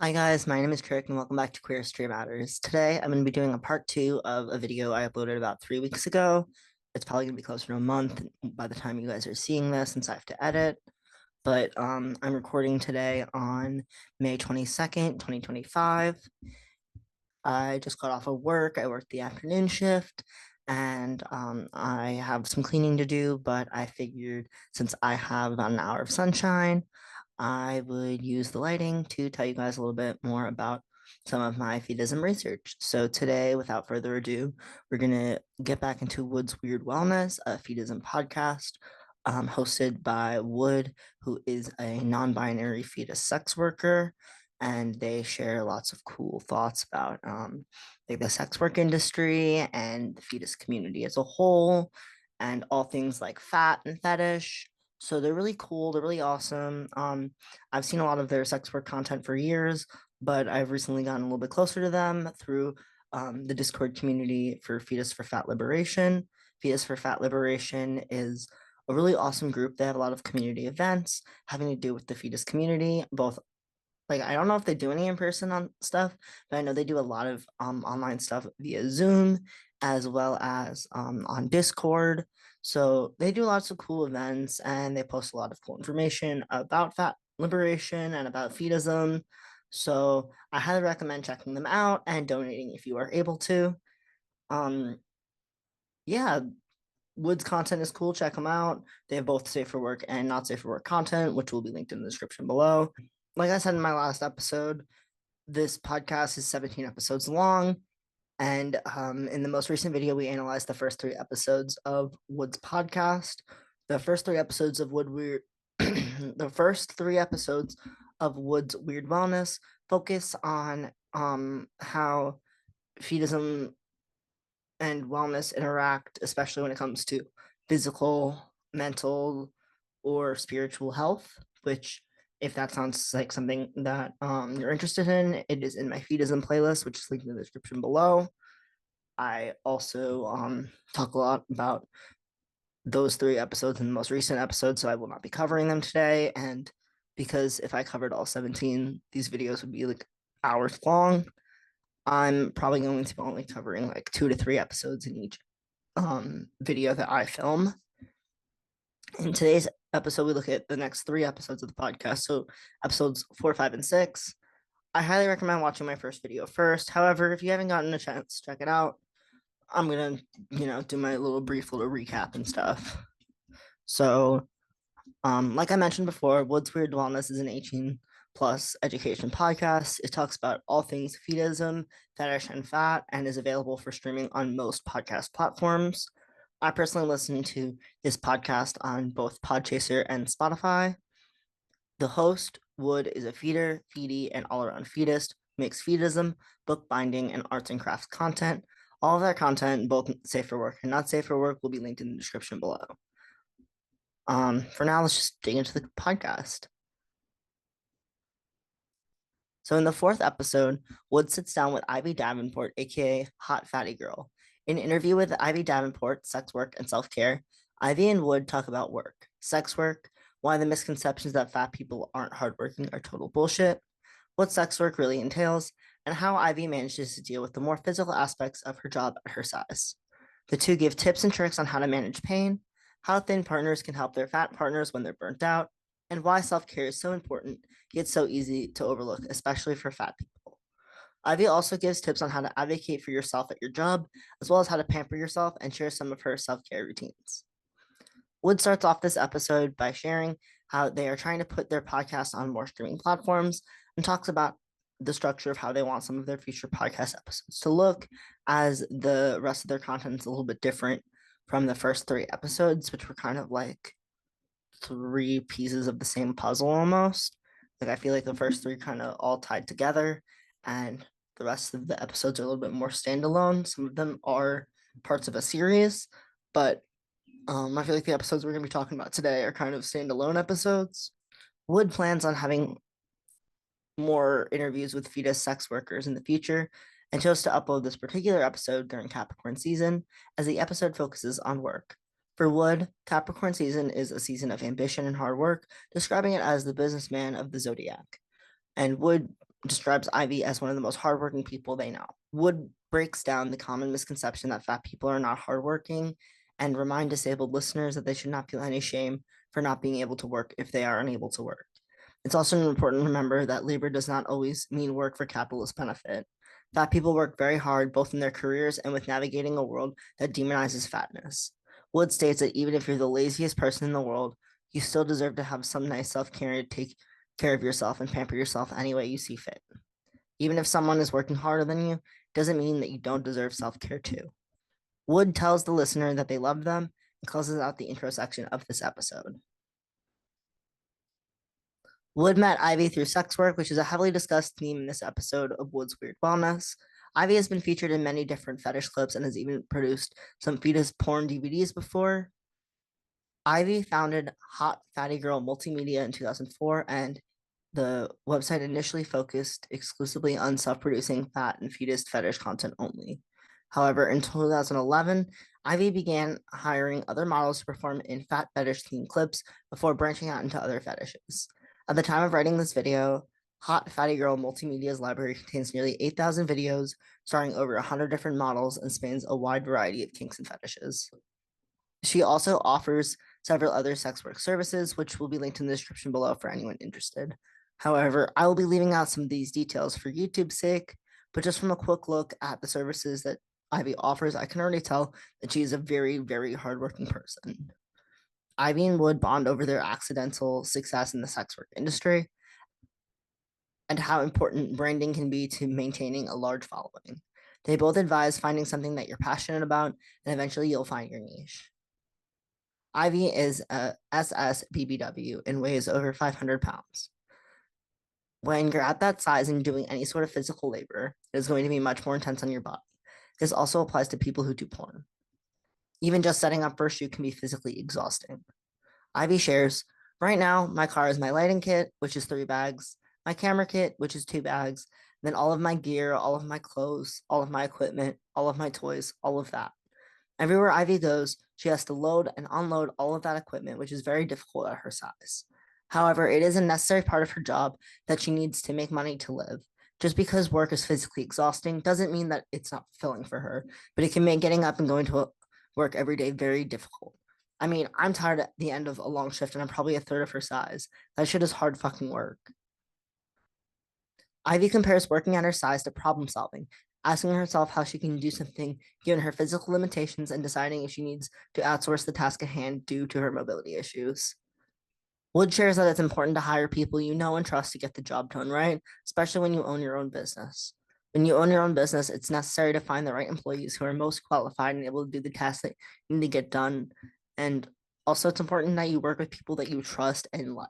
Hi guys, my name is Kirk and welcome back to Queer History Matters. Today I'm going to be doing a part two of a video I uploaded about 3 weeks ago. It's probably going to be closer to a month by the time you guys are seeing this since I have to edit. But I'm recording today on May 22nd, 2025. I just got off of work. I worked the afternoon shift and I have some cleaning to do, but I figured since I have about an hour of sunshine, I would use the lighting to tell you guys a little bit more about some of my Feedism research. So today, without further ado, we're going to get back into Wood's Weird Wellness, a Feedism podcast hosted by Wood, who is a non-binary fetus sex worker, and they share lots of cool thoughts about like the sex work industry and the fetus community as a whole, and all things like fat and fetish. So they're really cool. They're really awesome. I've seen a lot of their sex work content for years, but I've recently gotten a little bit closer to them through the Discord community for Fetus for Fat Liberation. Fetus for Fat Liberation is a really awesome group. They have a lot of community events having to do with the fetus community, both like I don't know if they do any in person on stuff, but I know they do a lot of online stuff via Zoom as well as on Discord. So they do lots of cool events and they post a lot of cool information about fat liberation and about fetism. So I highly recommend checking them out and donating if you are able to. Um, yeah, Wood's content is cool. Check them out. They have both safe for work and not safe for work content, which will be linked in the description below. Like I said in my last episode, this podcast is 17 episodes long. And in the most recent video, we analyzed the first three episodes of Wood's podcast. The first three episodes of Wood Weird, the first three episodes of Wood's Weird Wellness focus on how fetism and wellness interact, especially when it comes to physical, mental, or spiritual health, which if that sounds like something that you're interested in, it is in my Feedism playlist, which is linked in the description below. I also talk a lot about those three episodes in the most recent episode, so I will not be covering them today. And because if I covered all 17, these videos would be like hours long. I'm probably going to be only covering like 2 to 3 episodes in each video that I film. In today's episode, we look at the next 3 episodes of the podcast. So episodes 4, 5, and 6. I highly recommend watching my first video first. However, if you haven't gotten a chance to check it out, I'm gonna, do my little brief little recap and stuff. So, like I mentioned before, Wood's Weird Wellness is an 18 plus education podcast. It talks about all things fetism, fetish, and fat, and is available for streaming on most podcast platforms. I personally listen to this podcast on both Podchaser and Spotify. The host, Wood, is a feeder, feedie, and all around feedist, makes feedism, bookbinding, and arts and crafts content. All of that content, both safe for work and not safe for work, will be linked in the description below. For now, let's just dig into the podcast. So, in the fourth episode, Wood sits down with Ivy Davenport, aka Hot Fatty Girl. In an interview with Ivy Davenport, sex work and self care, Ivy and Wood talk about work, sex work, why the misconceptions that fat people aren't hardworking are total bullshit, what sex work really entails, and how Ivy manages to deal with the more physical aspects of her job at her size. The two give tips and tricks on how to manage pain, how thin partners can help their fat partners when they're burnt out, and why self care is so important yet so easy to overlook, especially for fat people. Ivy also gives tips on how to advocate for yourself at your job, as well as how to pamper yourself and share some of her self care routines. Wood starts off this episode by sharing how they are trying to put their podcast on more streaming platforms and talks about the structure of how they want some of their future podcast episodes to look, as the rest of their content is a little bit different from the first 3 episodes, which were kind of like 3 pieces of the same puzzle almost. Like I feel like the first three kind of all tied together, and the rest of the episodes are a little bit more standalone. Some of them are parts of a series, but I feel like the episodes we're going to be talking about today are kind of standalone episodes. Wood plans on having more interviews with fetus sex workers in the future and chose to upload this particular episode during Capricorn season, as the episode focuses on work. For Wood, Capricorn season is a season of ambition and hard work, describing it as the businessman of the zodiac. And Wood describes Ivy as one of the most hardworking people they know. Wood breaks down the common misconception that fat people are not hardworking and remind disabled listeners that they should not feel any shame for not being able to work if they are unable to work. It's also important to remember that labor does not always mean work for capitalist benefit. Fat people work very hard both in their careers and with navigating a world that demonizes fatness. Wood states that even if you're the laziest person in the world, you still deserve to have some nice self care to take care of yourself and pamper yourself any way you see fit. Even if someone is working harder than you, doesn't mean that you don't deserve self care too. Wood tells the listener that they love them and closes out the intro section of this episode. Wood met Ivy through sex work, which is a heavily discussed theme in this episode of Wood's Weird Wellness. Ivy has been featured in many different fetish clips and has even produced some fetus porn DVDs before. Ivy founded Hot Fatty Girl Multimedia in 2004, and the website initially focused exclusively on self-producing fat and fetus fetish content only. However, in 2011, Ivy began hiring other models to perform in fat fetish themed clips before branching out into other fetishes. At the time of writing this video, Hot Fatty Girl Multimedia's library contains nearly 8,000 videos starring over 100 different models and spans a wide variety of kinks and fetishes. She also offers several other sex work services, which will be linked in the description below for anyone interested. However, I will be leaving out some of these details for YouTube's sake, but just from a quick look at the services that Ivy offers, I can already tell that she is a very, very hardworking person. Ivy and Wood bond over their accidental success in the sex work industry and how important branding can be to maintaining a large following. They both advise finding something that you're passionate about, and eventually you'll find your niche. Ivy is a SSBBW and weighs over 500 pounds. When you're at that size and doing any sort of physical labor, it is going to be much more intense on your body. This also applies to people who do porn. Even just setting up for a shoot can be physically exhausting. Ivy shares, right now, my car is my lighting kit, which is 3 bags, my camera kit, which is 2 bags, then all of my gear, all of my clothes, all of my equipment, all of my toys, all of that. Everywhere Ivy goes, she has to load and unload all of that equipment, which is very difficult at her size. However, it is a necessary part of her job that she needs to make money to live. Just because work is physically exhausting doesn't mean that it's not fulfilling for her, but it can make getting up and going to work every day very difficult. I mean, I'm tired at the end of a long shift and I'm probably a third of her size. That shit is hard fucking work. Ivy compares working at her size to problem solving, asking herself how she can do something given her physical limitations and deciding if she needs to outsource the task at hand due to her mobility issues. Wood shares that it's important to hire people you know and trust to get the job done right, especially when you own your own business. When you own your own business, it's necessary to find the right employees who are most qualified and able to do the tasks that you need to get done. And also, it's important that you work with people that you trust and like.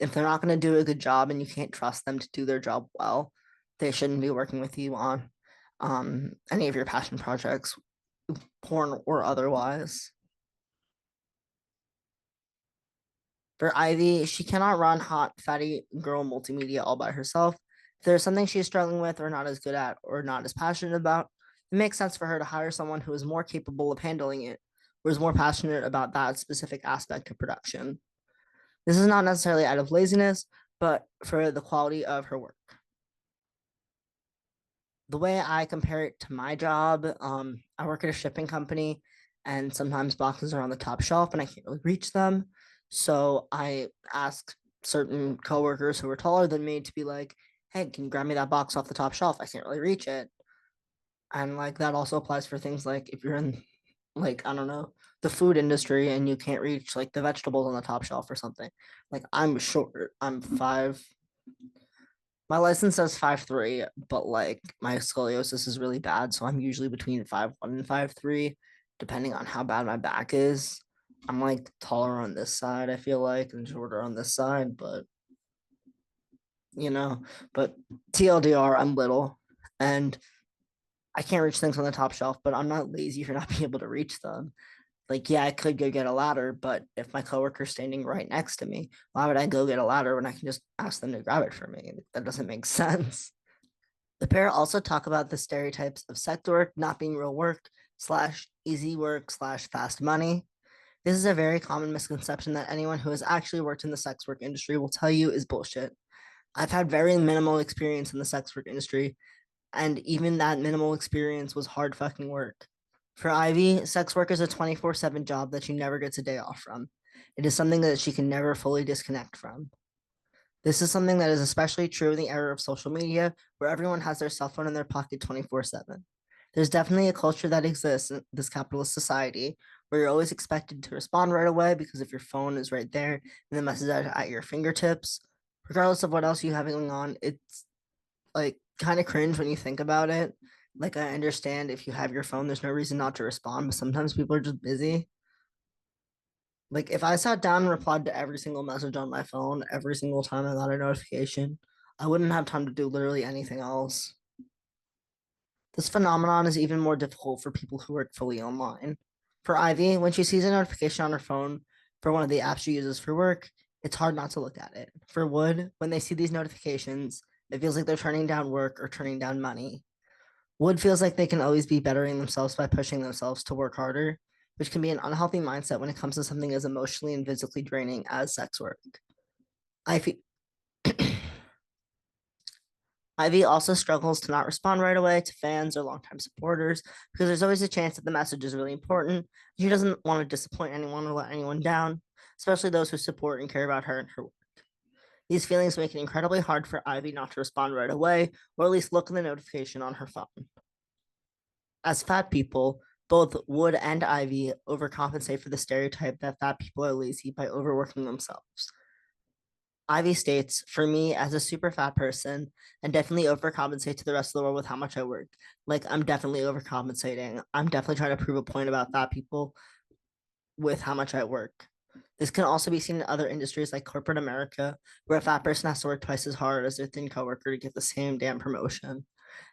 If they're not going to do a good job and you can't trust them to do their job well, they shouldn't be working with you on any of your passion projects, porn or otherwise. For Ivy, she cannot run Hot Fatty Girl Multimedia all by herself. If there's something she's struggling with or not as good at or not as passionate about, it makes sense for her to hire someone who is more capable of handling it or is more passionate about that specific aspect of production. This is not necessarily out of laziness, but for the quality of her work. The way I compare it to my job, I work at a shipping company, and sometimes boxes are on the top shelf and I can't really reach them. So I ask certain coworkers who are taller than me to be like, "Hey, can you grab me that box off the top shelf? I can't really reach it." And like that also applies for things like if you're in like I don't know the food industry and you can't reach like the vegetables on the top shelf or something. Like I'm short. I'm 5. My license says 5'3", but like my scoliosis is really bad, so I'm usually between 5'1" and 5'3", depending on how bad my back is. I'm like taller on this side, I feel like, and shorter on this side, but you know, but TLDR, I'm little and I can't reach things on the top shelf, but I'm not lazy for not being able to reach them. Like, yeah, I could go get a ladder, but if my coworker's standing right next to me, why would I go get a ladder when I can just ask them to grab it for me? That doesn't make sense. The pair also talk about the stereotypes of sex work not being real work slash easy work slash fast money. This is a very common misconception that anyone who has actually worked in the sex work industry will tell you is bullshit. I've had very minimal experience in the sex work industry, and even that minimal experience was hard fucking work. For Ivy, sex work is a 24/7 job that she never gets a day off from. It is something that she can never fully disconnect from. This is something that is especially true in the era of social media, where everyone has their cell phone in their pocket 24/7. There's definitely a culture that exists in this capitalist society where you're always expected to respond right away because if your phone is right there and the message is at your fingertips, regardless of what else you have going on, it's like kind of cringe when you think about it. Like, I understand if you have your phone, there's no reason not to respond, but sometimes people are just busy. Like, if I sat down and replied to every single message on my phone every single time I got a notification, I wouldn't have time to do literally anything else. This phenomenon is even more difficult for people who work fully online. For Ivy, when she sees a notification on her phone for one of the apps she uses for work, it's hard not to look at it. For Wood, when they see these notifications, it feels like they're turning down work or turning down money. Wood feels like they can always be bettering themselves by pushing themselves to work harder, which can be an unhealthy mindset when it comes to something as emotionally and physically draining as sex work. Ivy, Ivy also struggles to not respond right away to fans or longtime supporters because there's always a chance that the message is really important. She doesn't want to disappoint anyone or let anyone down, especially those who support and care about her and her work. These feelings make it incredibly hard for Ivy not to respond right away, or at least look at the notification on her phone. As fat people, both Wood and Ivy overcompensate for the stereotype that fat people are lazy by overworking themselves. Ivy states, for me, as a super fat person, I definitely overcompensate to the rest of the world with how much I work. Like, I'm definitely overcompensating. I'm definitely trying to prove a point about fat people with how much I work. This can also be seen in other industries like corporate America, where a fat person has to work twice as hard as their thin coworker to get the same damn promotion.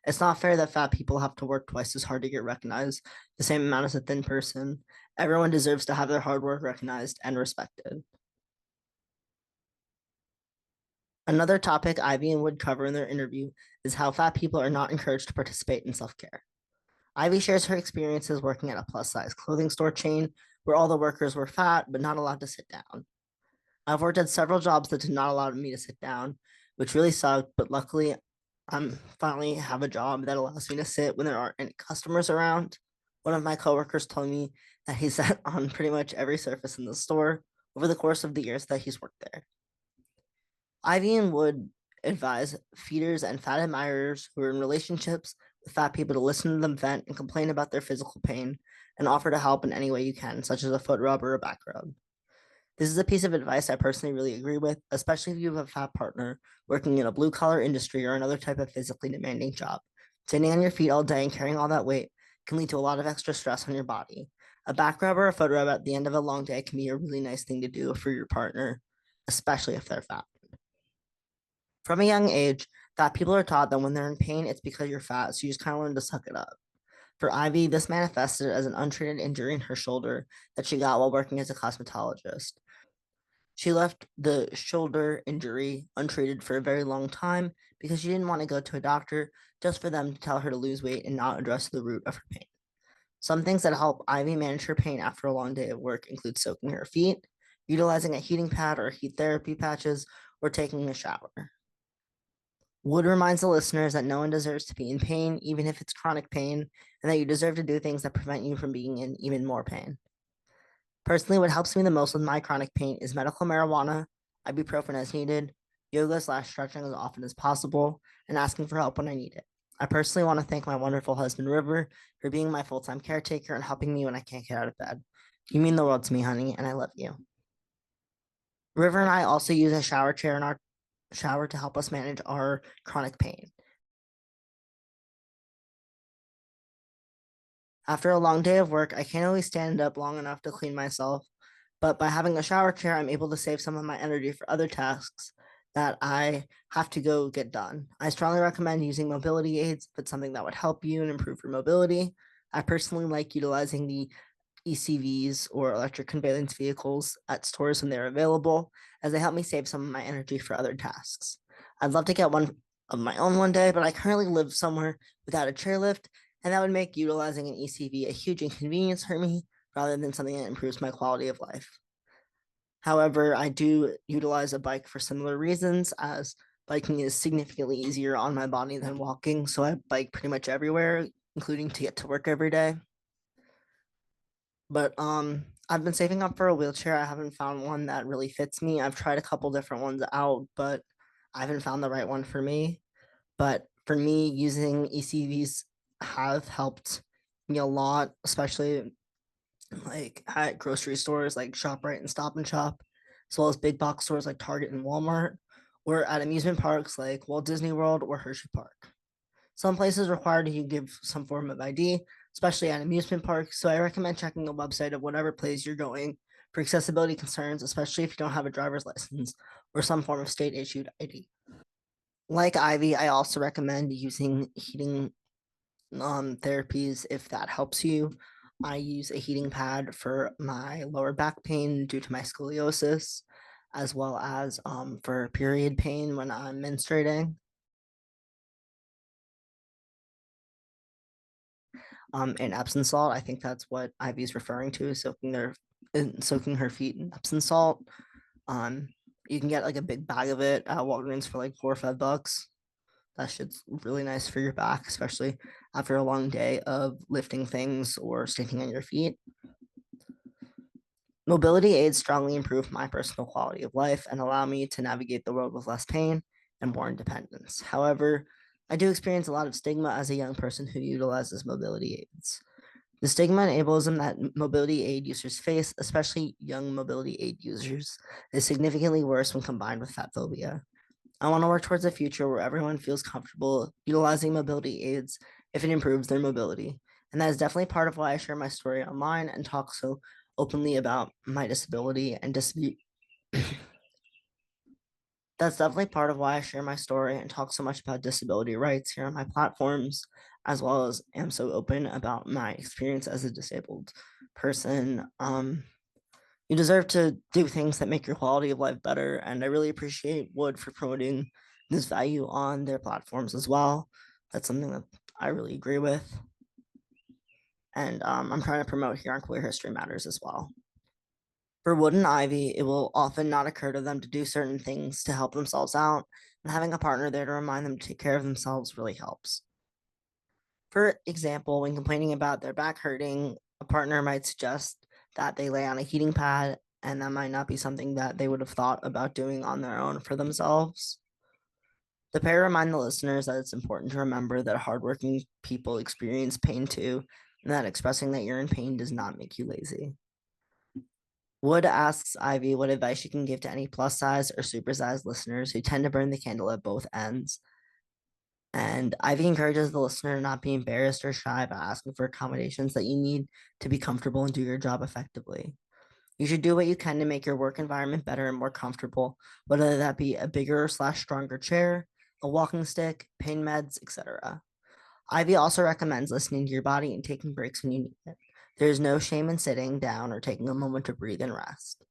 It's not fair that fat people have to work twice as hard to get recognized, the same amount as a thin person. Everyone deserves to have their hard work recognized and respected. Another topic Ivy and Wood cover in their interview is how fat people are not encouraged to participate in self care. Ivy shares her experiences working at a plus size clothing store chain where all the workers were fat but not allowed to sit down. I've worked at several jobs that did not allow me to sit down, which really sucked, but luckily I'm finally have a job that allows me to sit when there aren't any customers around. One of my coworkers told me that he sat on pretty much every surface in the store over the course of the years that he's worked there. Ivy and Wood advise feeders and fat admirers who are in relationships with fat people to listen to them vent and complain about their physical pain and offer to help in any way you can, such as a foot rub or a back rub. This is a piece of advice I personally really agree with, especially if you have a fat partner working in a blue collar industry or another type of physically demanding job. Standing on your feet all day and carrying all that weight can lead to a lot of extra stress on your body. A back rub or a foot rub at the end of a long day can be a really nice thing to do for your partner, especially if they're fat. From a young age, fat people are taught that when they're in pain, it's because you're fat, so you just kind of learn to suck it up. For Ivy, this manifested as an untreated injury in her shoulder that she got while working as a cosmetologist. She left the shoulder injury untreated for a very long time because she didn't want to go to a doctor just for them to tell her to lose weight and not address the root of her pain. Some things that help Ivy manage her pain after a long day of work include soaking her feet, utilizing a heating pad or heat therapy patches, or taking a shower. Wood reminds the listeners that no one deserves to be in pain, even if it's chronic pain, and that you deserve to do things that prevent you from being in even more pain. Personally, what helps me the most with my chronic pain is medical marijuana, ibuprofen as needed, yoga/stretching as often as possible, and asking for help when I need it. I personally want to thank my wonderful husband, River, for being my full time caretaker and helping me when I can't get out of bed. You mean the world to me, honey, and I love you. River and I also use a shower chair in our shower to help us manage our chronic pain. After a long day of work, I can't always stand up long enough to clean myself, but by having a shower chair, I'm able to save some of my energy for other tasks that I have to go get done. I strongly recommend using mobility aids if it's something that would help you and improve your mobility. I personally like utilizing the ECVs or electric conveyance vehicles at stores when they're available, as they help me save some of my energy for other tasks. I'd love to get one of my own one day, but I currently live somewhere without a chairlift, and that would make utilizing an ECV a huge inconvenience for me rather than something that improves my quality of life. However, I do utilize a bike for similar reasons, as Biking is significantly easier on my body than walking, so I bike pretty much everywhere, including to get to work every day. But I've been saving up for a wheelchair. I haven't found one that really fits me. I've tried a couple different ones out, but I haven't found the right one for me. But for me, using ECVs have helped me a lot, especially like at grocery stores like ShopRite and Stop and Shop, as well as big box stores like Target and Walmart, or at amusement parks like Walt Disney World or Hershey Park. Some places require you give some form of ID, especially at amusement parks. So I recommend checking the website of whatever place you're going for accessibility concerns, especially if you don't have a driver's license or some form of state issued ID. Like Ivy, I also recommend using heating therapies if that helps you. I use a heating pad for my lower back pain due to my scoliosis, as well as for period pain when I'm menstruating. And Epsom salt, I think that's what Ivy's referring to, soaking her feet in Epsom salt. Um, you can get like a big bag of it at Walgreens for like $4 or $5. That shit's really nice for your back, especially after a long day of lifting things or standing on your feet. Mobility aids strongly improve my personal quality of life and allow me to navigate the world with less pain and more independence. However, I do experience a lot of stigma as a young person who utilizes mobility aids. The stigma and ableism that mobility aid users face, especially young mobility aid users, is significantly worse when combined with fat phobia. I want to work towards a future where everyone feels comfortable utilizing mobility aids if it improves their mobility. And that is definitely part of why I share my story online and talk so openly about my disability and disability. That's definitely part of why I share my story and talk so much about disability rights here on my platforms, as well as am so open about my experience as a disabled person. You deserve to do things that make your quality of life better, and I really appreciate Wood for promoting this value on their platforms as well. That's something that I really agree with, and I'm trying to promote here on Queer History Matters as well. For Wood and Ivy, it will often not occur to them to do certain things to help themselves out, and having a partner there to remind them to take care of themselves really helps. For example, when complaining about their back hurting, a partner might suggest that they lay on a heating pad, and that might not be something that they would have thought about doing on their own for themselves. The pair remind the listeners that it's important to remember that hardworking people experience pain too, and that expressing that you're in pain does not make you lazy. Wood asks Ivy what advice she can give to any plus size or supersized listeners who tend to burn the candle at both ends. And Ivy encourages the listener to not be embarrassed or shy about asking for accommodations that you need to be comfortable and do your job effectively. You should do what you can to make your work environment better and more comfortable, whether that be a bigger slash stronger chair, a walking stick, pain meds, etc. Ivy also recommends listening to your body and taking breaks when you need it. There is no shame in sitting down or taking a moment to breathe and rest.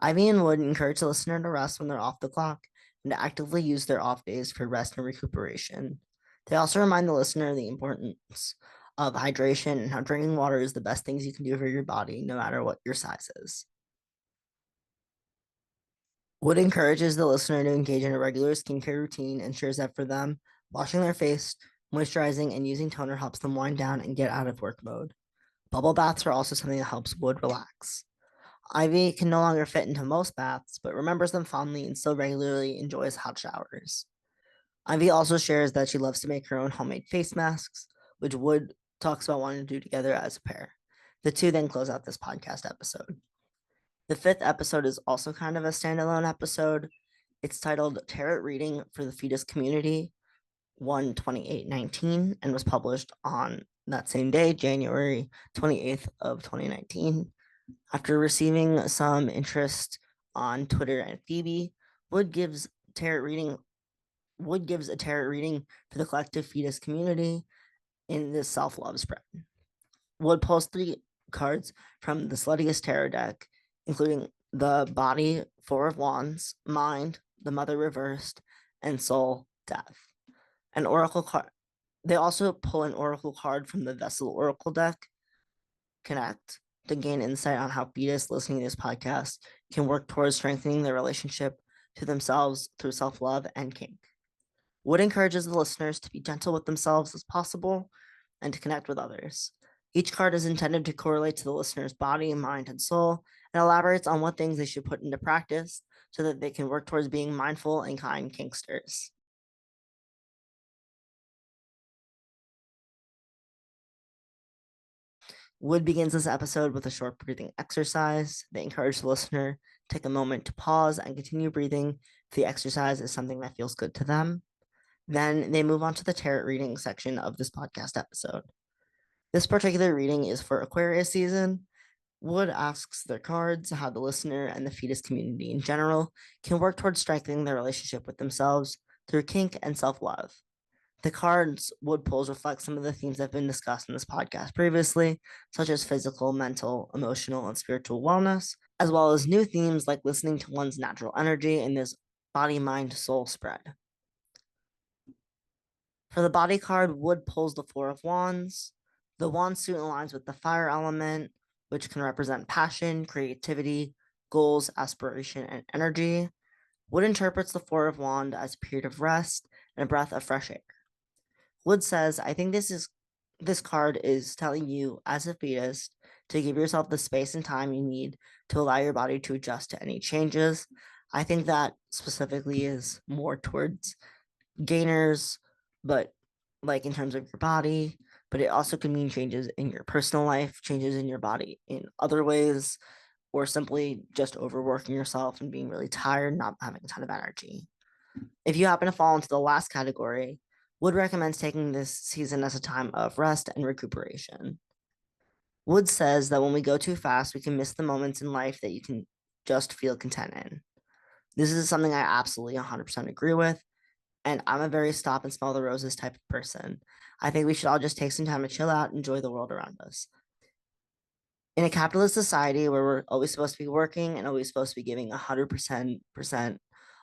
Ivy and Wood encourage the listener to rest when they're off the clock and to actively use their off days for rest and recuperation. They also remind the listener the importance of hydration and how drinking water is the best things you can do for your body, no matter what your size is. Wood encourages the listener to engage in a regular skincare routine, ensures that for them, washing their face, moisturizing, and using toner helps them wind down and get out of work mode. Bubble baths are also something that helps Wood relax. Ivy can no longer fit into most baths, but remembers them fondly and still regularly enjoys hot showers. Ivy also shares that she loves to make her own homemade face masks, which Wood talks about wanting to do together as a pair. The two then close out this podcast episode. The fifth episode is also kind of a standalone episode. It's titled Tarot Reading for the Fetus Community 1/28/19 and was published on that same day, January 28th of 2019. After receiving some interest on Twitter and Phoebe, Wood gives tarot reading Wood gives a tarot reading for the collective fetus community in this self-love spread. Wood pulls 3 cards from the Sluttiest Tarot deck, including the Body, Four of Wands, Mind, the Mother Reversed, and Soul, Death. An oracle card. They also pull an oracle card from the Vessel Oracle deck, Connect, to gain insight on how fetus listening to this podcast can work towards strengthening their relationship to themselves through self love and kink. Wood encourages the listeners to be gentle with themselves as possible and to connect with others. Each card is intended to correlate to the listener's body, mind, and soul, and elaborates on what things they should put into practice so that they can work towards being mindful and kind kinksters. Wood begins this episode with a short breathing exercise. They encourage the listener to take a moment to pause and continue breathing if the exercise is something that feels good to them. Then they move on to the tarot reading section of this podcast episode. This particular reading is for Aquarius season. Wood asks their cards how the listener and the fetus community in general can work towards strengthening their relationship with themselves through kink and self love. The cards Wood pulls reflect some of the themes that have been discussed in this podcast previously, such as physical, mental, emotional, and spiritual wellness, as well as new themes like listening to one's natural energy in this body, mind, soul spread. For the body card, Wood pulls the Four of Wands. The wand suit aligns with the fire element, which can represent passion, creativity, goals, aspiration, and energy. Wood interprets the Four of Wands as a period of rest and a breath of fresh air. Wood says, I think this card is telling you as a fetus to give yourself the space and time you need to allow your body to adjust to any changes. I think that specifically is more towards gainers, but like in terms of your body, but it also can mean changes in your personal life, changes in your body in other ways, or simply just overworking yourself and being really tired, not having a ton of energy. If you happen to fall into the last category, Wood recommends taking this season as a time of rest and recuperation. Wood says that when we go too fast, we can miss the moments in life that you can just feel content in. This is something I absolutely 100% agree with. And I'm a very stop and smell the roses type of person. I think we should all just take some time to chill out and enjoy the world around us. In a capitalist society where we're always supposed to be working and always supposed to be giving 100%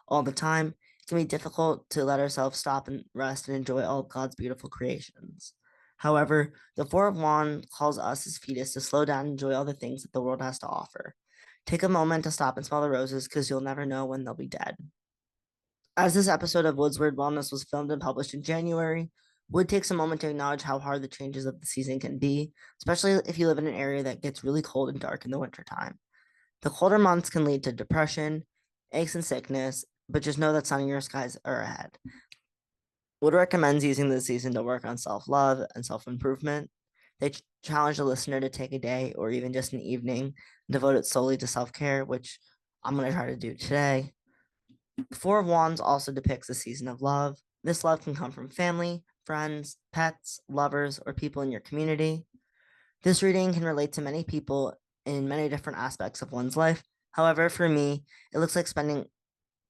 all the time, it can be difficult to let ourselves stop and rest and enjoy all of God's beautiful creations. However, the Four of Wands calls us as fetus to slow down and enjoy all the things that the world has to offer. Take a moment to stop and smell the roses because you'll never know when they'll be dead. As this episode of Wood's Weird Wellness was filmed and published in January, Wood takes a moment to acknowledge how hard the changes of the season can be, especially if you live in an area that gets really cold and dark in the wintertime. The colder months can lead to depression, aches, and sickness, but just know that sunnier skies are ahead. Wood recommends using this season to work on self love and self improvement. They challenge the listener to take a day or even just an evening devoted solely to self care, which I'm going to try to do today. Four of Wands also depicts a season of love. This love can come from family, friends, pets, lovers, or people in your community. This reading can relate to many people in many different aspects of one's life. However, for me, it looks like spending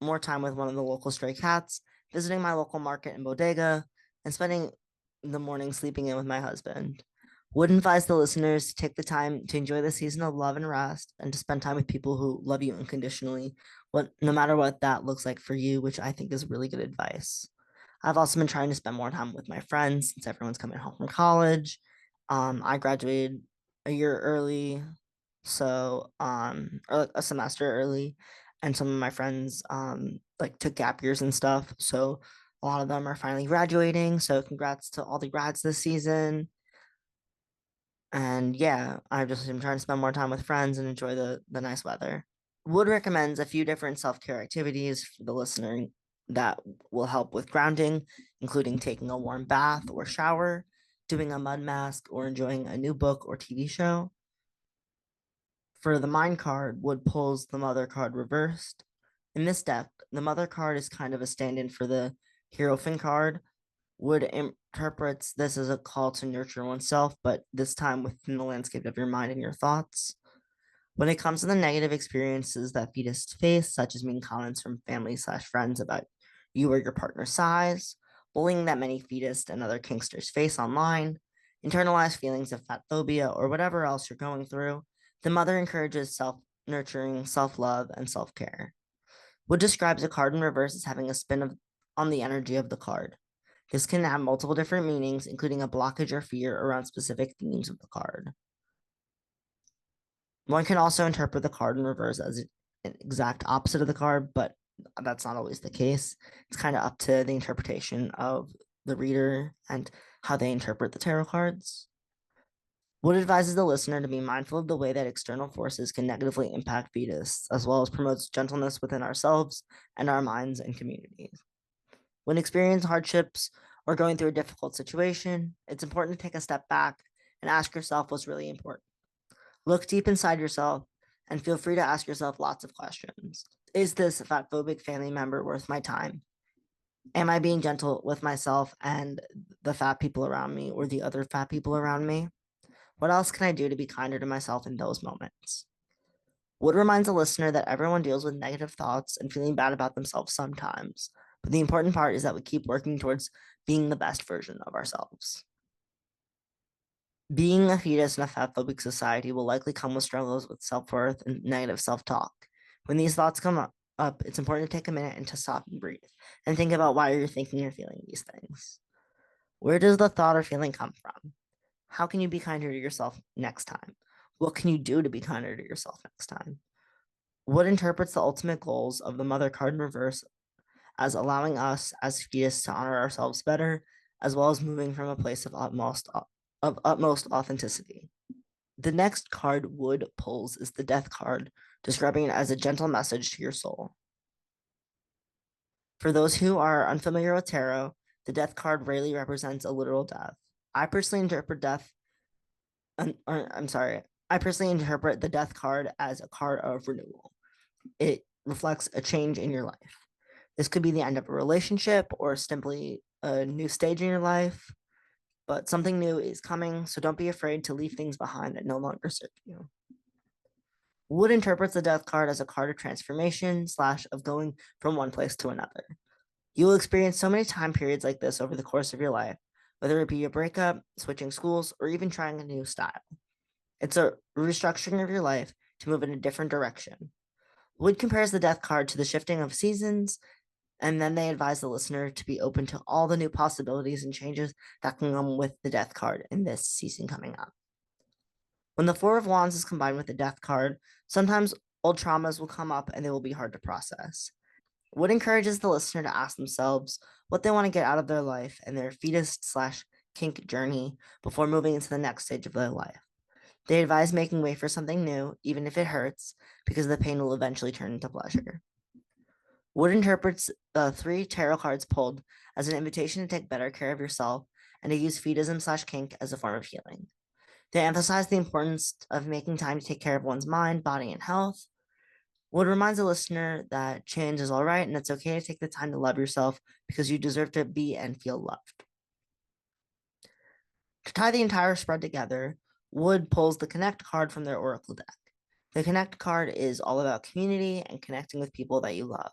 more time with one of the local stray cats, visiting my local market and bodega, and spending the morning sleeping in with my husband. Would advise the listeners to take the time to enjoy the season of love and rest and to spend time with people who love you unconditionally, no matter what that looks like for you, which I think is really good advice. I've also been trying to spend more time with my friends since everyone's coming home from college. I graduated a year early, or like a semester early, and some of my friends like took gap years and stuff. So a lot of them are finally graduating. So congrats to all the grads this season. And yeah, I just am trying to spend more time with friends and enjoy the nice weather. Wood recommends a few different self care activities for the listener that will help with grounding, including taking a warm bath or shower, doing a mud mask, or enjoying a new book or TV show. For the mind card, Wood pulls the mother card reversed. In this deck, the mother card is kind of a stand in for the Hierophant card. Wood interprets this as a call to nurture oneself, but this time within the landscape of your mind and your thoughts. When it comes to the negative experiences that fetus face, such as mean comments from family/friends about you or your partner's size, bullying that many fetus and other kinksters face online, internalized feelings of fat phobia, or whatever else you're going through, the mother encourages self nurturing, self love, and self care. Wood describes a card in reverse as having a on the energy of the card. This can have multiple different meanings, including a blockage or fear around specific themes of the card. One can also interpret the card in reverse as an exact opposite of the card, but that's not always the case. It's kind of up to the interpretation of the reader and how they interpret the tarot cards. Wood advises the listener to be mindful of the way that external forces can negatively impact fetus, as well as promotes gentleness within ourselves and our minds and communities. When experiencing hardships or going through a difficult situation, it's important to take a step back and ask yourself what's really important. Look deep inside yourself and feel free to ask yourself lots of questions. Is this fat phobic family member worth my time? Am I being gentle with myself and the fat people around me or the other fat people around me? What else can I do to be kinder to myself in those moments? Wood reminds the listener that everyone deals with negative thoughts and feeling bad about themselves sometimes, but the important part is that we keep working towards being the best version of ourselves. Being a fetus in a fatphobic society will likely come with struggles with self-worth and negative self-talk. When these thoughts come up, it's important to take a minute and to stop and breathe and think about why you're thinking or feeling these things. Where does the thought or feeling come from? How can you be kinder to yourself next time? What can you do to be kinder to yourself next time? What interprets the ultimate goals of the mother card in reverse as allowing us as fetus to honor ourselves better, as well as moving from a place of utmost authenticity. The next card Wood pulls is the Death card, describing it as a gentle message to your soul. For those who are unfamiliar with tarot, the Death card rarely represents a literal death. I personally interpret the Death card as a card of renewal. It reflects a change in your life. This could be the end of a relationship or simply a new stage in your life, but something new is coming, so don't be afraid to leave things behind that no longer serve you. Wood interprets the Death card as a card of transformation / of going from one place to another. You will experience so many time periods like this over the course of your life, whether it be a breakup, switching schools, or even trying a new style. It's a restructuring of your life to move in a different direction. Wood compares the Death card to the shifting of seasons, and then they advise the listener to be open to all the new possibilities and changes that can come with the Death card in this season coming up. When the Four of Wands is combined with the Death card, sometimes old traumas will come up and they will be hard to process. Wood encourages the listener to ask themselves what they want to get out of their life and their fetus/kink journey before moving into the next stage of their life. They advise making way for something new, even if it hurts, because the pain will eventually turn into pleasure. Wood interprets the 3 tarot cards pulled as an invitation to take better care of yourself and to use Feedism/kink as a form of healing. They emphasize the importance of making time to take care of one's mind, body, and health. Wood reminds the listener that change is all right and it's okay to take the time to love yourself because you deserve to be and feel loved. To tie the entire spread together, Wood pulls the Connect card from their Oracle deck. The Connect card is all about community and connecting with people that you love.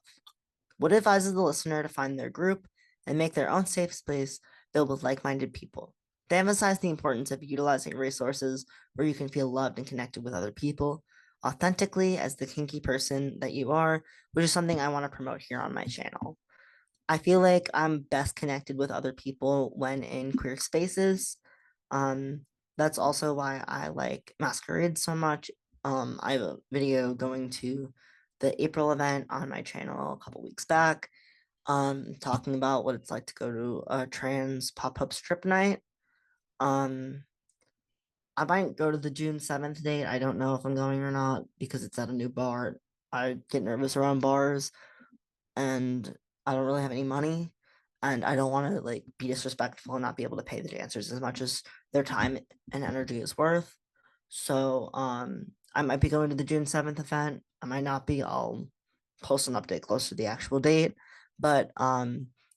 Wood advises the listener to find their group and make their own safe space filled with like-minded people. They emphasize the importance of utilizing resources where you can feel loved and connected with other people authentically as the kinky person that you are, which is something I want to promote here on my channel. I feel like I'm best connected with other people when in queer spaces. That's also why I like Masquerade so much. I have a video going to the April event on my channel a couple weeks back, talking about what it's like to go to a trans pop-up strip night. I might go to the June 7th date. I don't know if I'm going or not because it's at a new bar. I get nervous around bars and I don't really have any money and I don't want to like be disrespectful and not be able to pay the dancers as much as their time and energy is worth. So I might be going to the June 7th event. I might not be. I'll post an update close to the actual date, but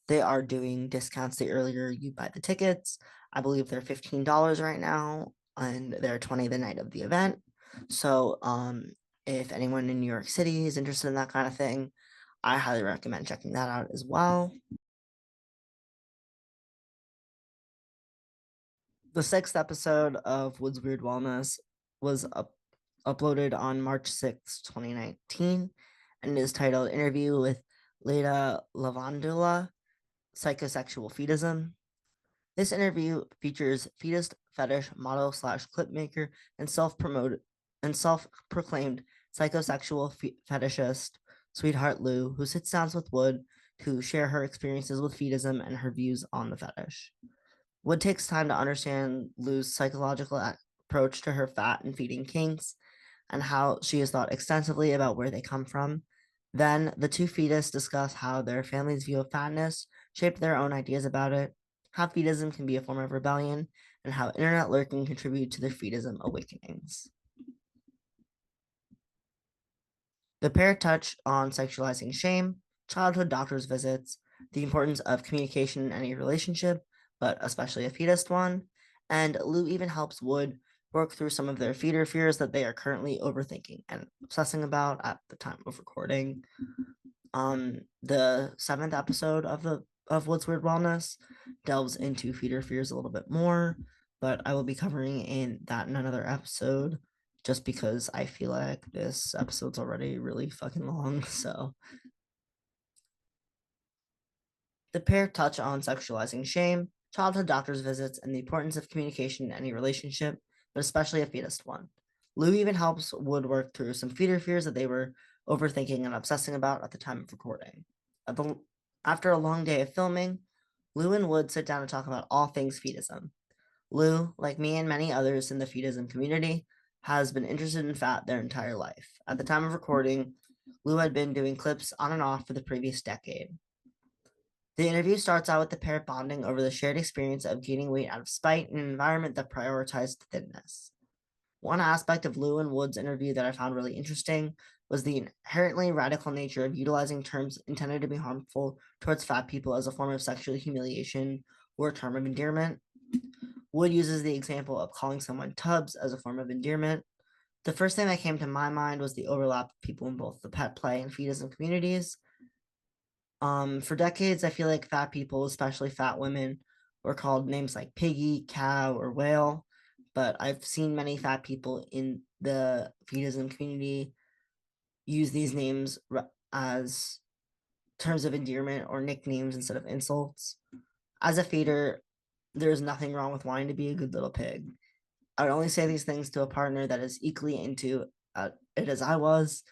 they are doing discounts the earlier you buy the tickets. I believe they're $15 right now and they're 20 the night of the event. So if anyone in New York City is interested in that kind of thing, I highly recommend checking that out as well. The 6th episode of Wood's Weird Wellness was uploaded on March 6th, 2019, and is titled Interview with Leda Lavandula, Psychosexual Feedism. This interview features fetus fetish model / clip maker and self-proclaimed psychosexual fetishist sweetheart Lou, who sits down with Wood to share her experiences with Feedism and her views on the fetish. Wood takes time to understand Lou's psychological approach to her fat and feeding kinks and how she has thought extensively about where they come from. Then the two fetus discuss how their family's view of fatness shaped their own ideas about it, how fetism can be a form of rebellion, and how internet lurking contributed to their fetism awakenings. The pair touch on sexualizing shame, childhood doctor's visits, the importance of communication in any relationship, but especially a fetus one, and Lou even helps Wood work through some of their feeder fears that they are currently overthinking and obsessing about at the time of recording. The seventh episode of Wood's Weird Wellness delves into feeder fears a little bit more, but I will be covering in another episode just because I feel like this episode's already really fucking long. So the pair touch on sexualizing shame, childhood doctor's visits, and the importance of communication in any relationship, but especially a fetus one. Lou even helps Wood work through some feeder fears that they were overthinking and obsessing about at the time of recording. After a long day of filming, Lou and Wood sit down to talk about all things fetism. Lou, like me and many others in the fetism community, has been interested in fat their entire life. At the time of recording, Lou had been doing clips on and off for the previous decade. The interview starts out with the pair bonding over the shared experience of gaining weight out of spite in an environment that prioritized thinness. One aspect of Lou and Wood's interview that I found really interesting was the inherently radical nature of utilizing terms intended to be harmful towards fat people as a form of sexual humiliation or a term of endearment. Wood uses the example of calling someone tubs as a form of endearment. The first thing that came to my mind was the overlap of people in both the pet play and fetism communities. For decades, I feel like fat people, especially fat women, were called names like piggy, cow, or whale. But I've seen many fat people in the fetism community use these names as terms of endearment or nicknames instead of insults. As a feeder, there's nothing wrong with wanting to be a good little pig. I would only say these things to a partner that is equally into it as I was,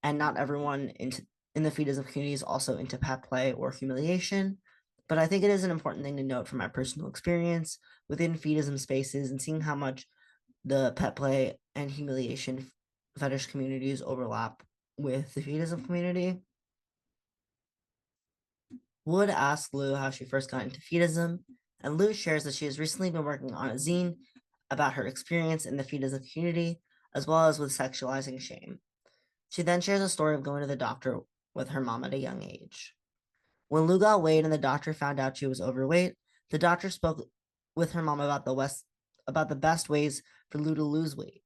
and not everyone in the fetism community is also into pet play or humiliation. But I think it is an important thing to note from my personal experience within fetism spaces and seeing how much the pet play and humiliation fetish communities overlap with the fetism community. Wood asks Lou how she first got into fetism, and Lou shares that she has recently been working on a zine about her experience in the fetism community, as well as with sexualizing shame. She then shares a story of going to the doctor with her mom at a young age. When Lou got weighed and the doctor found out she was overweight, the doctor spoke with her mom about the best ways for Lou to lose weight.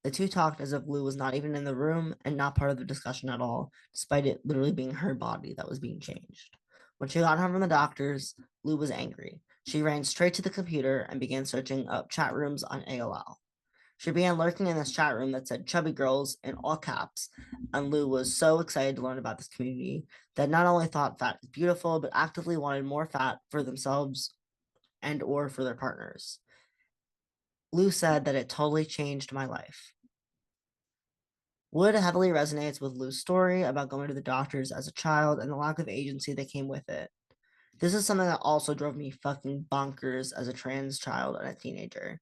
The two talked as if Lou was not even in the room and not part of the discussion at all, despite it literally being her body that was being changed. When she got home from the doctors, Lou was angry. She ran straight to the computer and began searching up chat rooms on AOL. She began lurking in this chat room that said chubby girls in all caps, and Lou was so excited to learn about this community that not only thought fat is beautiful, but actively wanted more fat for themselves and or for their partners. Lou said that it totally changed my life. Wood heavily resonates with Lou's story about going to the doctors as a child and the lack of agency that came with it. This is something that also drove me fucking bonkers as a trans child and a teenager.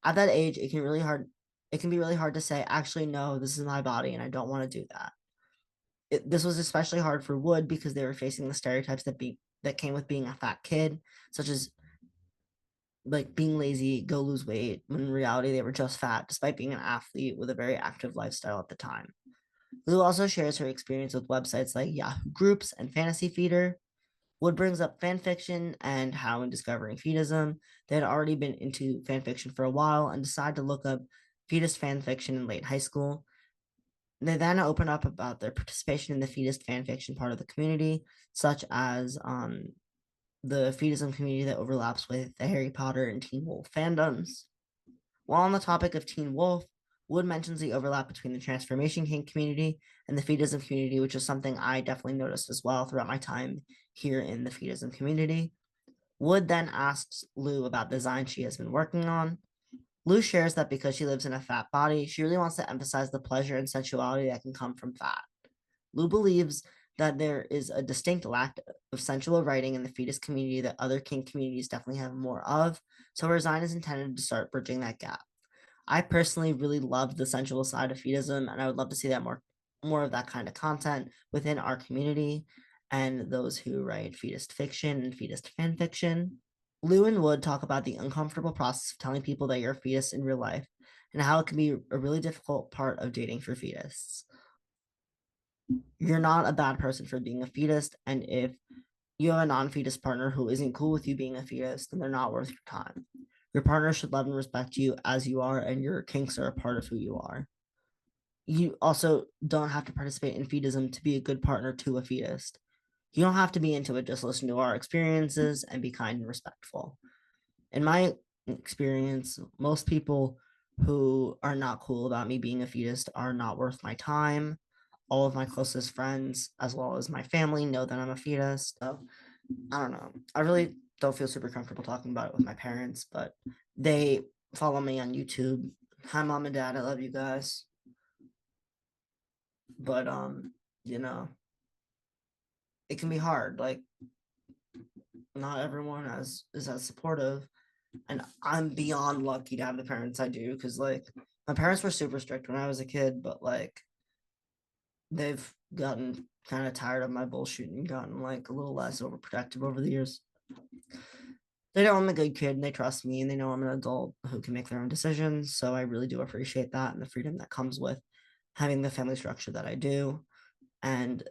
At that age, it can be really hard to say, actually, no, this is my body and I don't want to do that. This was especially hard for Wood because they were facing the stereotypes that came with being a fat kid, such as like being lazy, go lose weight, when in reality they were just fat, despite being an athlete with a very active lifestyle at the time. Lou also shares her experience with websites like Yahoo Groups and Fantasy Feeder. Wood brings up fan fiction and how, in discovering fetism, they had already been into fan fiction for a while and decided to look up fetus fan fiction in late high school. They then open up about their participation in the fetus fan fiction part of the community, such as the fetism community that overlaps with the Harry Potter and Teen Wolf fandoms. While on the topic of Teen Wolf, Wood mentions the overlap between the Transformation King community and the fetism community, which is something I definitely noticed as well throughout my time here in the fetism community. Wood then asks Lou about designs she has been working on. Lou shares that because she lives in a fat body, she really wants to emphasize the pleasure and sensuality that can come from fat. Lou believes that there is a distinct lack of sensual writing in the fetus community that other kink communities definitely have more of, so her design is intended to start bridging that gap. I personally really love the sensual side of fetism, and I would love to see that more of that kind of content within our community and those who write fetus fiction and fetus fan fiction. Lou and Wood talk about the uncomfortable process of telling people that you're a fetus in real life and how it can be a really difficult part of dating for fetus. You're not a bad person for being a fetus, and if you have a non-fetus partner who isn't cool with you being a fetus, then they're not worth your time. Your partner should love and respect you as you are, and your kinks are a part of who you are. You also don't have to participate in fetism to be a good partner to a fetus. You don't have to be into it, just listen to our experiences and be kind and respectful. In my experience, most people who are not cool about me being a fetus are not worth my time. All of my closest friends, as well as my family, know that I'm a fetus. So I don't know. I really don't feel super comfortable talking about it with my parents, but they follow me on YouTube. Hi, mom and dad. I love you guys. But you know, it can be hard. Like not everyone is as supportive, and I'm beyond lucky to have the parents I do because like my parents were super strict when I was a kid, but like they've gotten kind of tired of my bullshit and gotten like a little less overprotective over the years. They know I'm a good kid and they trust me and they know I'm an adult who can make their own decisions. So I really do appreciate that and the freedom that comes with having the family structure that I do. And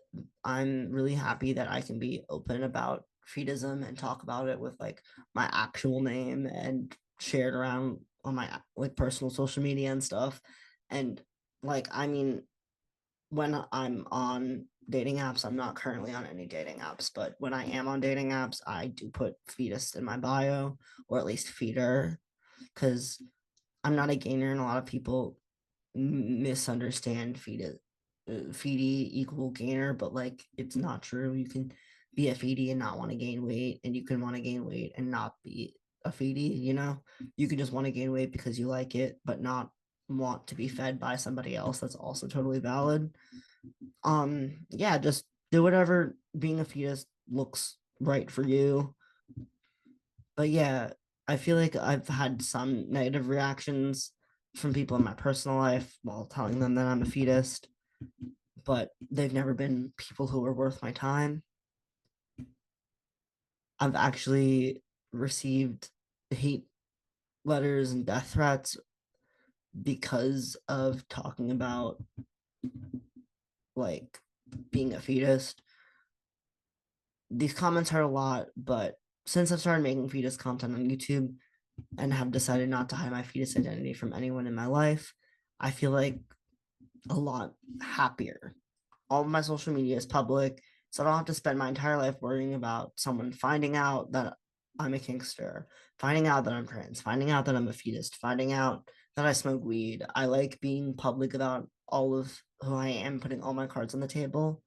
I'm really happy that I can be open about Feedism and talk about it with like my actual name and share it around on my like personal social media and stuff. And like, I mean, when I'm on dating apps, I'm not currently on any dating apps, but when I am on dating apps, I do put fetus in my bio or at least feeder because I'm not a gainer and a lot of people misunderstand feedy equal gainer, but like it's not true. You can be a feedy and not want to gain weight, and you can want to gain weight and not be a feedy, you know? You can just want to gain weight because you like it, but not want to be fed by somebody else. That's also totally valid. Yeah, just do whatever being a fetus looks right for you. But yeah, I feel like I've had some negative reactions from people in my personal life while telling them that I'm a fetus, but they've never been people who are worth my time. I've actually received hate letters and death threats because of talking about like being a fetus. These comments hurt a lot, but since I've started making fetus content on YouTube and have decided not to hide my fetus identity from anyone in my life, I feel like a lot happier. All of my social media is public, so I don't have to spend my entire life worrying about someone finding out that I'm a kinkster, finding out that I'm trans, finding out that I'm a fetus, finding out that I smoke weed. I like being public about all of who I am, putting all my cards on the table.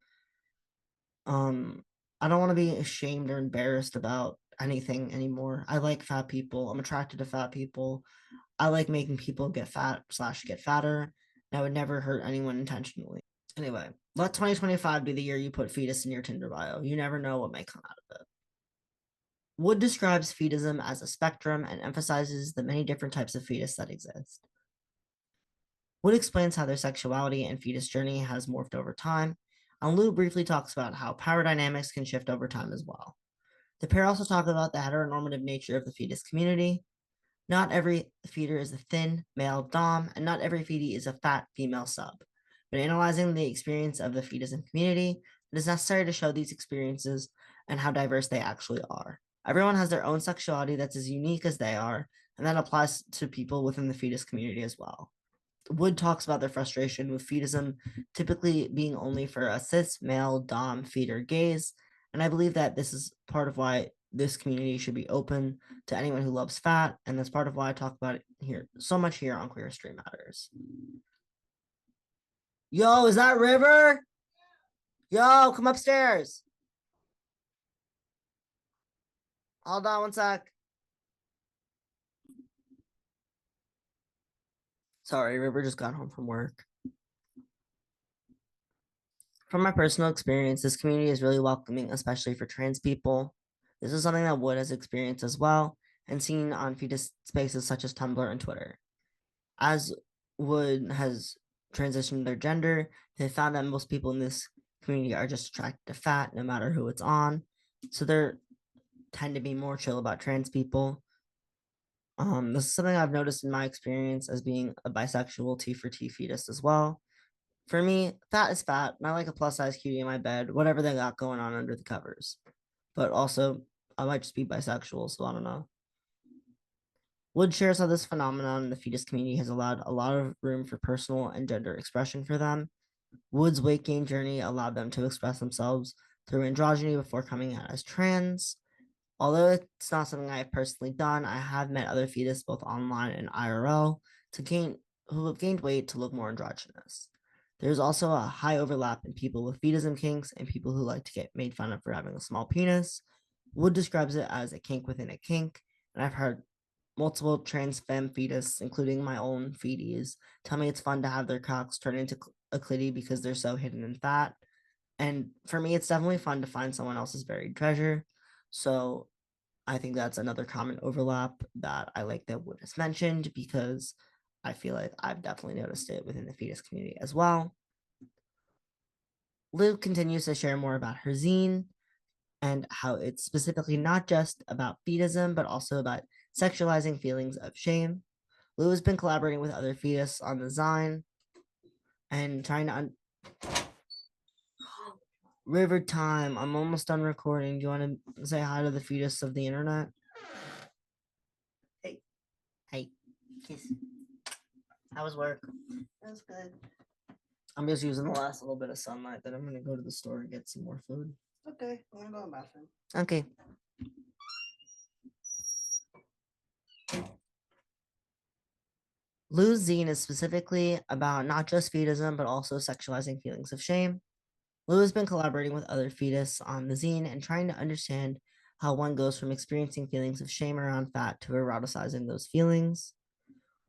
Um, I don't want to be ashamed or embarrassed about anything anymore. I like fat people. I'm attracted to fat people. I like making people get fat slash get fatter. And I would never hurt anyone intentionally. Anyway, let 2025 be the year you put fetus in your Tinder bio. You never know what may come out of it. Wood describes fetism as a spectrum and emphasizes the many different types of fetus that exist. Wood explains how their sexuality and fetus journey has morphed over time, and Lou briefly talks about how power dynamics can shift over time as well. The pair also talk about the heteronormative nature of the fetus community. Not every feeder is a thin male dom, and not every feedy is a fat female sub. But analyzing the experience of the fetism community, it is necessary to show these experiences and how diverse they actually are. Everyone has their own sexuality that's as unique as they are, and that applies to people within the fetus community as well. Wood talks about their frustration with fetism typically being only for a cis male dom feeder gaze, and I believe that this is part of why this community should be open to anyone who loves fat, and that's part of why I talk about it here so much here on Queer Stream Matters. Yo, is that River? Yo, come upstairs. Hold on one sec. Sorry, River just got home from work. From my personal experience, this community is really welcoming, especially for trans people. This is something that Wood has experienced as well and seen on fetus spaces such as Tumblr and Twitter. As Wood has transitioned their gender, they found that most people in this community are just attracted to fat, no matter who it's on. So they tend to be more chill about trans people. This is something I've noticed in my experience as being a bisexual T for T fetus as well. For me, fat is fat, and I like a plus size cutie in my bed, whatever they got going on under the covers. But also, I might just be bisexual, so I don't know. Wood shares how this phenomenon in the fetus community has allowed a lot of room for personal and gender expression for them. Wood's weight gain journey allowed them to express themselves through androgyny before coming out as trans. Although it's not something I have personally done, I have met other fetus both online and IRL to gain who have gained weight to look more androgynous. There's also a high overlap in people with fetism kinks and people who like to get made fun of for having a small penis. Wood describes it as a kink within a kink, and I've heard multiple trans femme fetus, including my own feeties, tell me it's fun to have their cocks turn into a clitty because they're so hidden in fat. And for me, it's definitely fun to find someone else's buried treasure. So I think that's another common overlap that I like that Wood has mentioned because I feel like I've definitely noticed it within the fetus community as well. Liv continues to share more about her zine and how it's specifically not just about fetism, but also about sexualizing feelings of shame. Lou has been collaborating with other fetus on the zine and trying to River time. I'm almost done recording. Do you want to say hi to the fetus of the internet? Hey, hey, kiss. How was work? That was good. I'm just using the last little bit of sunlight. Then I'm gonna go to the store and get some more food. Okay, I'm gonna go to the bathroom. Okay. Lou's zine is specifically about not just fetism, but also sexualizing feelings of shame. Lou has been collaborating with other fetus on the zine and trying to understand how one goes from experiencing feelings of shame around fat to eroticizing those feelings.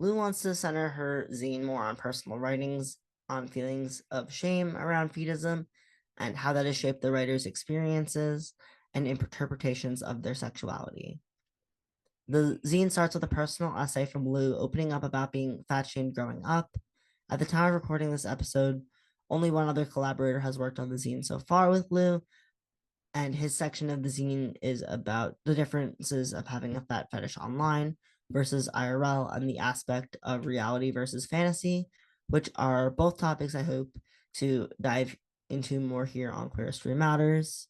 Lou wants to center her zine more on personal writings on feelings of shame around fetism and how that has shaped the writer's experiences and interpretations of their sexuality. The zine starts with a personal essay from Lou opening up about being fat shamed growing up. At the time of recording this episode, only one other collaborator has worked on the zine so far with Lou, and his section of the zine is about the differences of having a fat fetish online versus IRL and the aspect of reality versus fantasy, which are both topics I hope to dive into more here on Queer History Matters.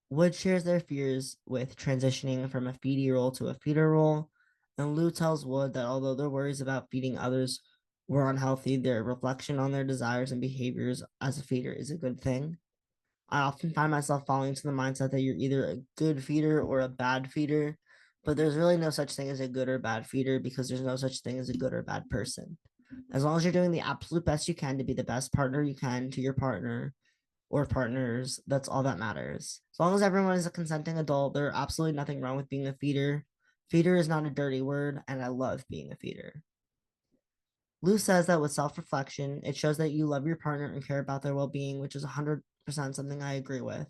Wood shares their fears with transitioning from a feedy role to a feeder role, and Lou tells Wood that although their worries about feeding others were unhealthy, their reflection on their desires and behaviors as a feeder is a good thing. I often find myself falling into the mindset that you're either a good feeder or a bad feeder, but there's really no such thing as a good or bad feeder because there's no such thing as a good or bad person. As long as you're doing the absolute best you can to be the best partner you can to your partner or partners, that's all that matters. As long as everyone is a consenting adult, there's absolutely nothing wrong with being a feeder. Feeder is not a dirty word, and I love being a feeder. Lou says that with self reflection, it shows that you love your partner and care about their well being, which is 100% something I agree with.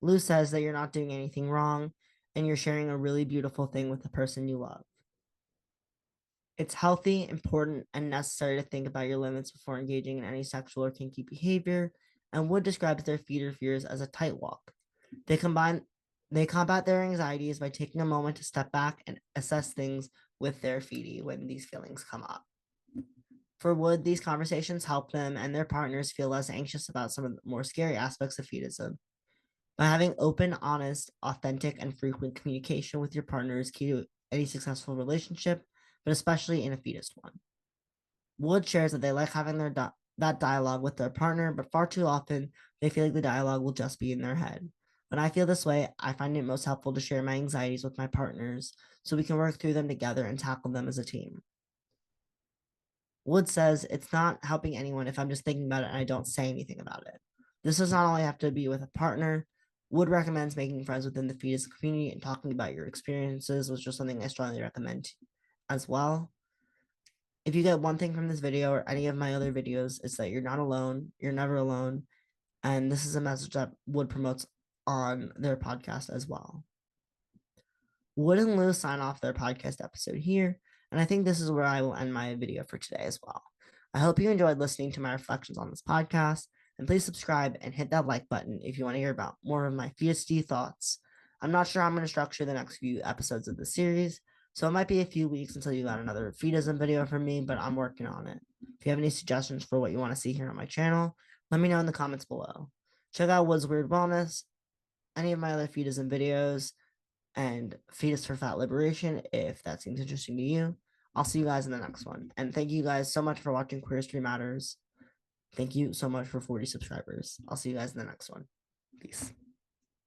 Lou says that you're not doing anything wrong and you're sharing a really beautiful thing with the person you love. It's healthy, important, and necessary to think about your limits before engaging in any sexual or kinky behavior, and Wood describes their feeder fears as a tight walk. They combat their anxieties by taking a moment to step back and assess things with their feedy when these feelings come up. For Wood, these conversations help them and their partners feel less anxious about some of the more scary aspects of fetism. By having open, honest, authentic, and frequent communication with your partner is key to any successful relationship, but especially in a fetus one. Wood shares that they like having that dialogue with their partner, but far too often they feel like the dialogue will just be in their head. When I feel this way, I find it most helpful to share my anxieties with my partners so we can work through them together and tackle them as a team. Wood says it's not helping anyone if I'm just thinking about it and I don't say anything about it. This does not only have to be with a partner. Wood recommends making friends within the fetus community and talking about your experiences, which is something I strongly recommend as well. If you get one thing from this video or any of my other videos, it's that you're not alone, you're never alone, And this is a message that Wood promotes on their podcast as well. Wood and Lou sign off their podcast episode here, and I think this is where I will end my video for today as well. I hope you enjoyed listening to my reflections on this podcast, and please subscribe and hit that like button if you want to hear about more of my Feedism thoughts. I'm not sure how I'm going to structure the next few episodes of the series, so it might be a few weeks until you got another Feedism video from me, but I'm working on it. If you have any suggestions for what you want to see here on my channel, let me know in the comments below. Check out Wood's Weird Wellness, any of my other Feedism videos, and Fetus for Fat Liberation if that seems interesting to you. I'll see you guys in the next one. And thank you guys so much for watching Queer Stream Matters. Thank you so much for 40 subscribers. I'll see you guys in the next one. Peace.